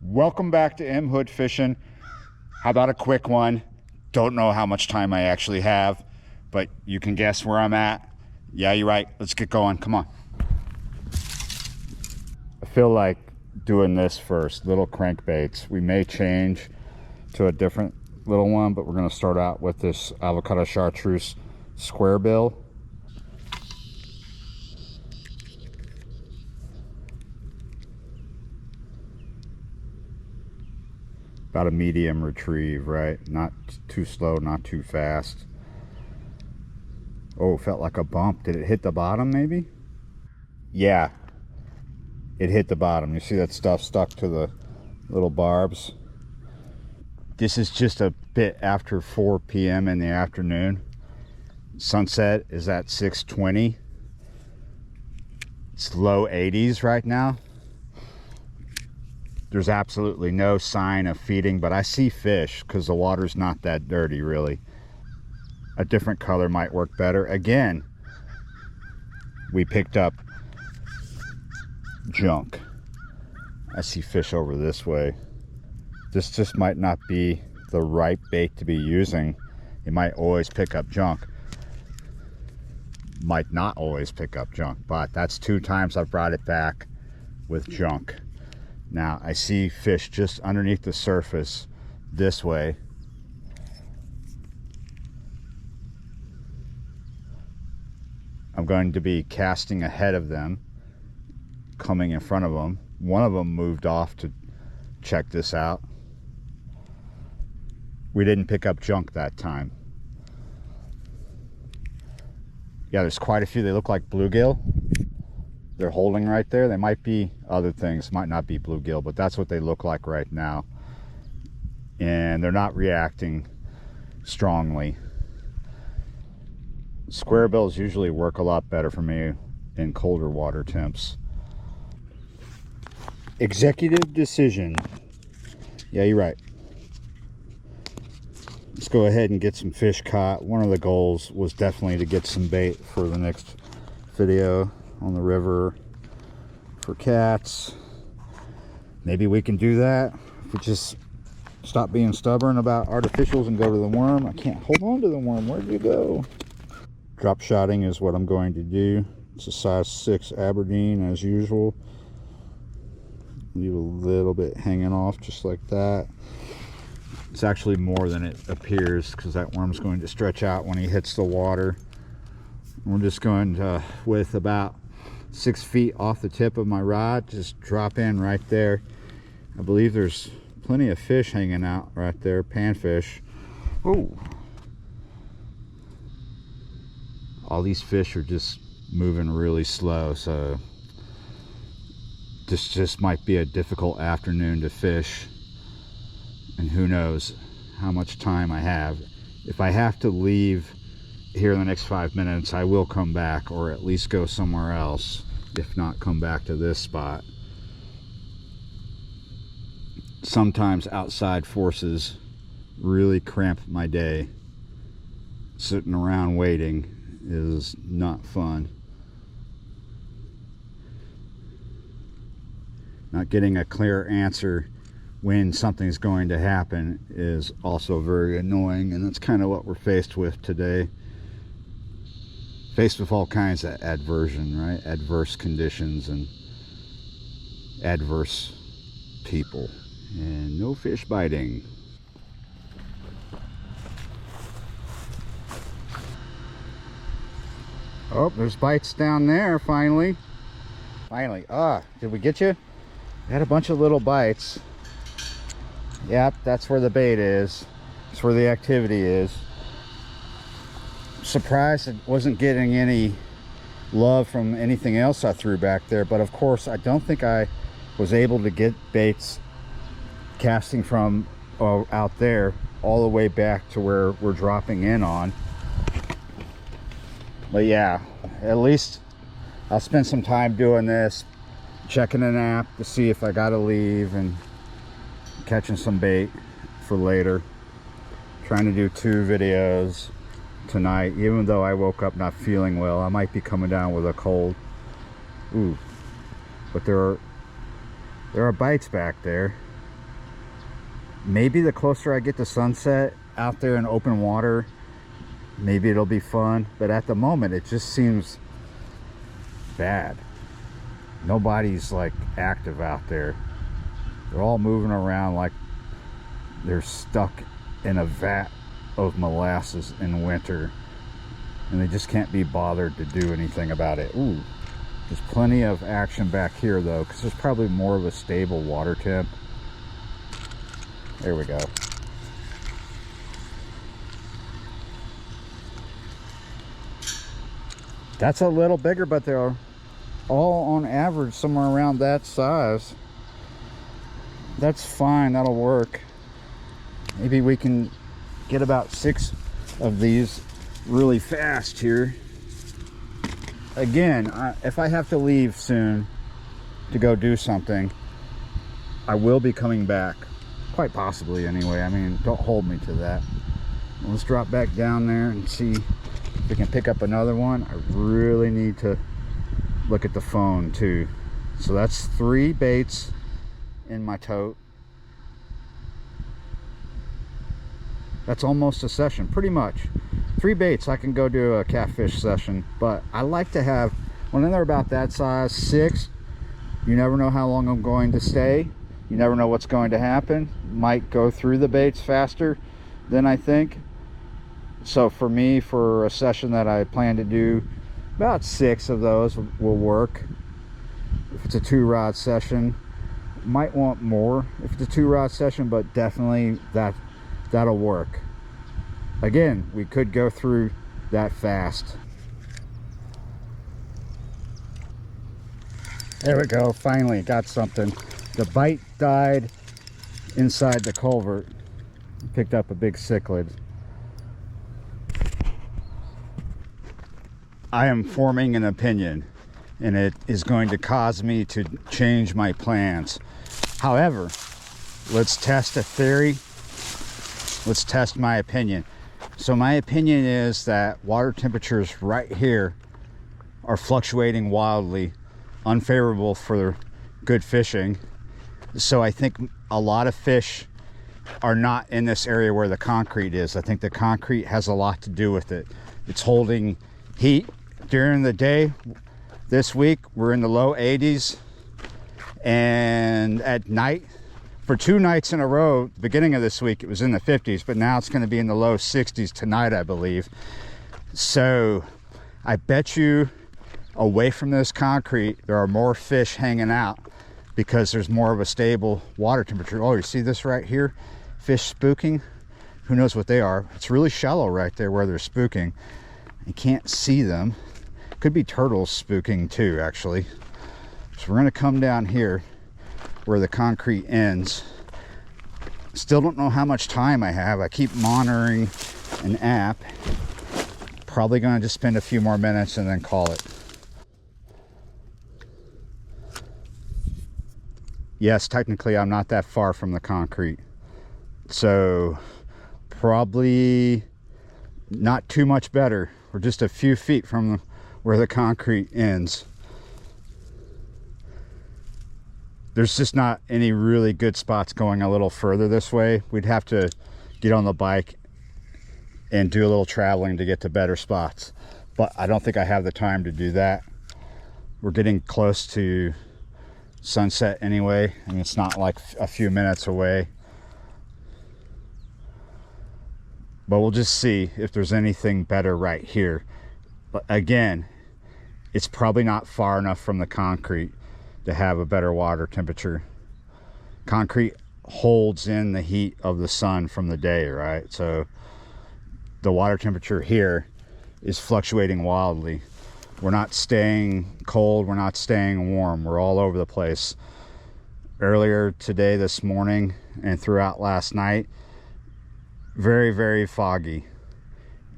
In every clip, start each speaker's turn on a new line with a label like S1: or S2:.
S1: Welcome back to M Hood Fishing. How about a quick one? Don't know how much time I actually have, but you can guess where I'm at. Yeah, you're right. Let's get going. Come on. I feel like doing this first. Little crankbaits. We may change to a different little one, but we're going to start out with this avocado chartreuse square bill. About a medium retrieve, right? Not too slow, not too fast. Oh, felt like a bump. Did it hit the bottom maybe? Yeah, it hit the bottom. You see that stuff stuck to the little barbs? This is just a bit after 4 p.m. in the afternoon. Sunset is at 6:20. It's low 80s right now. There's absolutely no sign of feeding, but I see fish because the water's not that dirty really. A different color might work better. Again, we picked up junk. I see fish over this way. This just might not be the right bait to be using. You might always pick up junk. Might not always pick up junk, but that's 2 times I've brought it back with junk. Now I see fish just underneath the surface this way. I'm going to be casting ahead of them, coming in front of them. One of them moved off to check this out. We didn't pick up junk that time. Yeah, there's quite a few. They look like bluegill. They're holding right there. They might be other things, might not be bluegill, but that's what they look like right now. And they're not reacting strongly. Square bills usually work a lot better for me in colder water temps. Executive decision. Yeah, you're right. Let's go ahead and get some fish caught. One of the goals was definitely to get some bait for the next video on the river for cats. Maybe we can do that if we just stop being stubborn about artificials and go to the worm. I can't hold on to the worm. Where'd you go? Drop shotting is what I'm going to do. It's a size 6 Aberdeen as usual. Leave a little bit hanging off just like that. It's actually more than it appears because that worm's going to stretch out when he hits the water. We're just going to, with about 6 feet off the tip of my rod, just drop in right there. I believe there's plenty of fish hanging out right there, panfish. Oh, all these fish are just moving really slow, so this just might be a difficult afternoon to fish, and who knows how much time I have. If I have to leave here in the next 5 minutes, I will come back, or at least go somewhere else, if not come back to this spot. Sometimes outside forces really cramp my day. Sitting around waiting is not fun. Not getting a clear answer when something's going to happen is also very annoying, and that's kind of what we're faced with today. Faced with all kinds of adversion, right? Adverse conditions and adverse people. And no fish biting. Oh, there's bites down there finally. Finally. Did we get you? We had a bunch of little bites. Yep, that's where the bait is. That's where the activity is. Surprised it wasn't getting any love from anything else I threw back there, but of course I don't think I was able to get baits casting from out there all the way back to where we're dropping in on. But yeah, at least I'll spend some time doing this, checking an app to see if I gotta leave, and catching some bait for later. Trying to do 2 videos tonight, even though I woke up not feeling well. I might be coming down with a cold. Ooh, but there are bites back there. Maybe the closer I get to sunset out there in open water, maybe it'll be fun. But at the moment, it just seems bad. Nobody's like active out there. They're all moving around like they're stuck in a vat of molasses in winter, and they just can't be bothered to do anything about it. Ooh, there's plenty of action back here though, because there's probably more of a stable water temp. There we go. That's a little bigger, but they're all on average somewhere around that size. That's fine, that'll work. Maybe we can get about 6 of these really fast here. Again, if I have to leave soon to go do something, I will be coming back. Quite possibly anyway. I mean, don't hold me to that. Let's drop back down there and see if we can pick up another one. I really need to look at the phone too. So that's 3 baits in my tote. That's almost a session, pretty much. 3 baits, I can go do a catfish session. But I like to have, when they're about that size, 6, you never know how long I'm going to stay. You never know what's going to happen. Might go through the baits faster than I think. So for me, for a session that I plan to do, about 6 of those will work. If it's a 2-rod session, might want more if it's a 2-rod session, but definitely that'll work. Again, we could go through that fast. There we go, finally got something. The bite died inside the culvert. Picked up a big cichlid. I am forming an opinion, and it is going to cause me to change my plans. However, let's test a theory. Let's test my opinion. So my opinion is that water temperatures right here are fluctuating wildly, unfavorable for good fishing. So I think a lot of fish are not in this area where the concrete is. I think the concrete has a lot to do with it. It's holding heat during the day. This week we're in the low 80s, and at night, for 2 nights in a row, beginning of this week, it was in the 50s, but now it's going to be in the low 60s tonight, I believe. So I bet you away from this concrete, there are more fish hanging out because there's more of a stable water temperature. Oh, you see this right here? Fish spooking. Who knows what they are? It's really shallow right there where they're spooking. You can't see them. Could be turtles spooking too, actually. So we're going to come down here where the concrete ends. Still don't know how much time I have. I keep monitoring an app. Probably going to just spend a few more minutes and then call it. Yes, technically I'm not that far from the concrete. So probably not too much better. We're just a few feet from where the concrete ends. There's just not any really good spots going a little further this way. We'd have to get on the bike and do a little traveling to get to better spots. But I don't think I have the time to do that. We're getting close to sunset anyway, and it's not like a few minutes away. But we'll just see if there's anything better right here. But again, it's probably not far enough from the concrete to have a better water temperature. Concrete holds in the heat of the sun from the day, right? So the water temperature here is fluctuating wildly. We're not staying cold, we're not staying warm, we're all over the place. Earlier today, this morning, and throughout last night, very, very foggy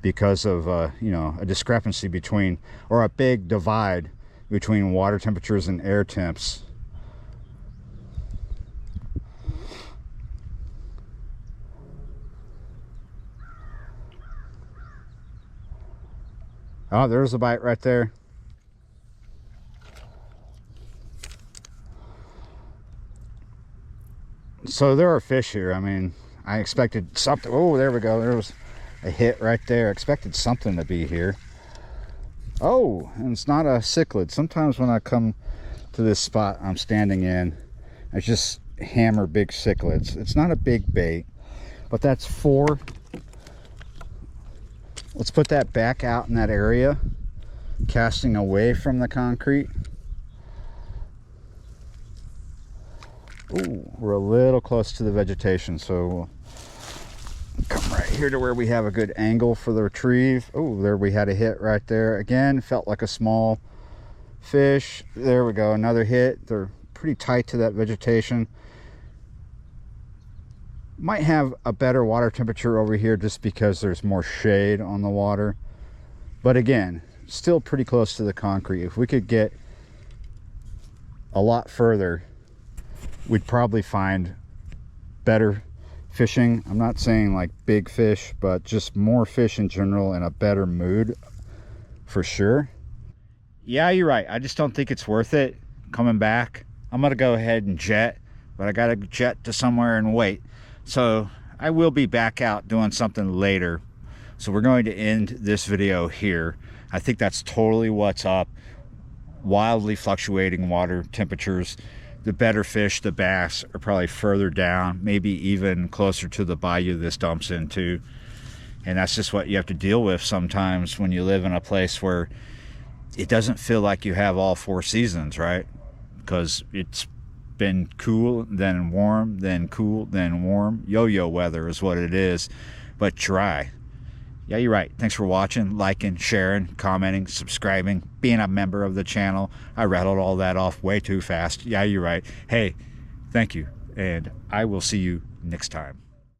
S1: because of you know, a discrepancy between, or a big divide between water temperatures and air temps. Oh, there's a bite right there. So there are fish here. I mean, I expected something. Oh, there we go. There was a hit right there. I expected something to be here. Oh, and it's not a cichlid. Sometimes when I come to this spot I'm standing in, I just hammer big cichlids. It's not a big bait, but that's 4. Let's put that back out in that area, casting away from the concrete. Ooh, we're a little close to the vegetation, so we'll come right here to where we have a good angle for the retrieve. Oh, there we had a hit right there. Again, felt like a small fish. There we go, another hit. They're pretty tight to that vegetation. Might have a better water temperature over here just because there's more shade on the water. But again, still pretty close to the concrete. If we could get a lot further, we'd probably find better fishing. I'm not saying like big fish, but just more fish in general and a better mood for sure. Yeah, you're right. I just don't think it's worth it coming back. I'm gonna go ahead and jet, but I gotta jet to somewhere and wait. So I will be back out doing something later. So we're going to end this video here. I think that's totally what's up. Wildly fluctuating water temperatures. The better fish, the bass, are probably further down, maybe even closer to the bayou this dumps into. And that's just what you have to deal with sometimes when you live in a place where it doesn't feel like you have all 4 seasons, right? Because it's been cool, then warm, then cool, then warm. Yo-yo weather is what it is, but dry. Yeah, you're right. Thanks for watching, liking, sharing, commenting, subscribing, being a member of the channel. I rattled all that off way too fast. Yeah, you're right. Hey, thank you, and I will see you next time.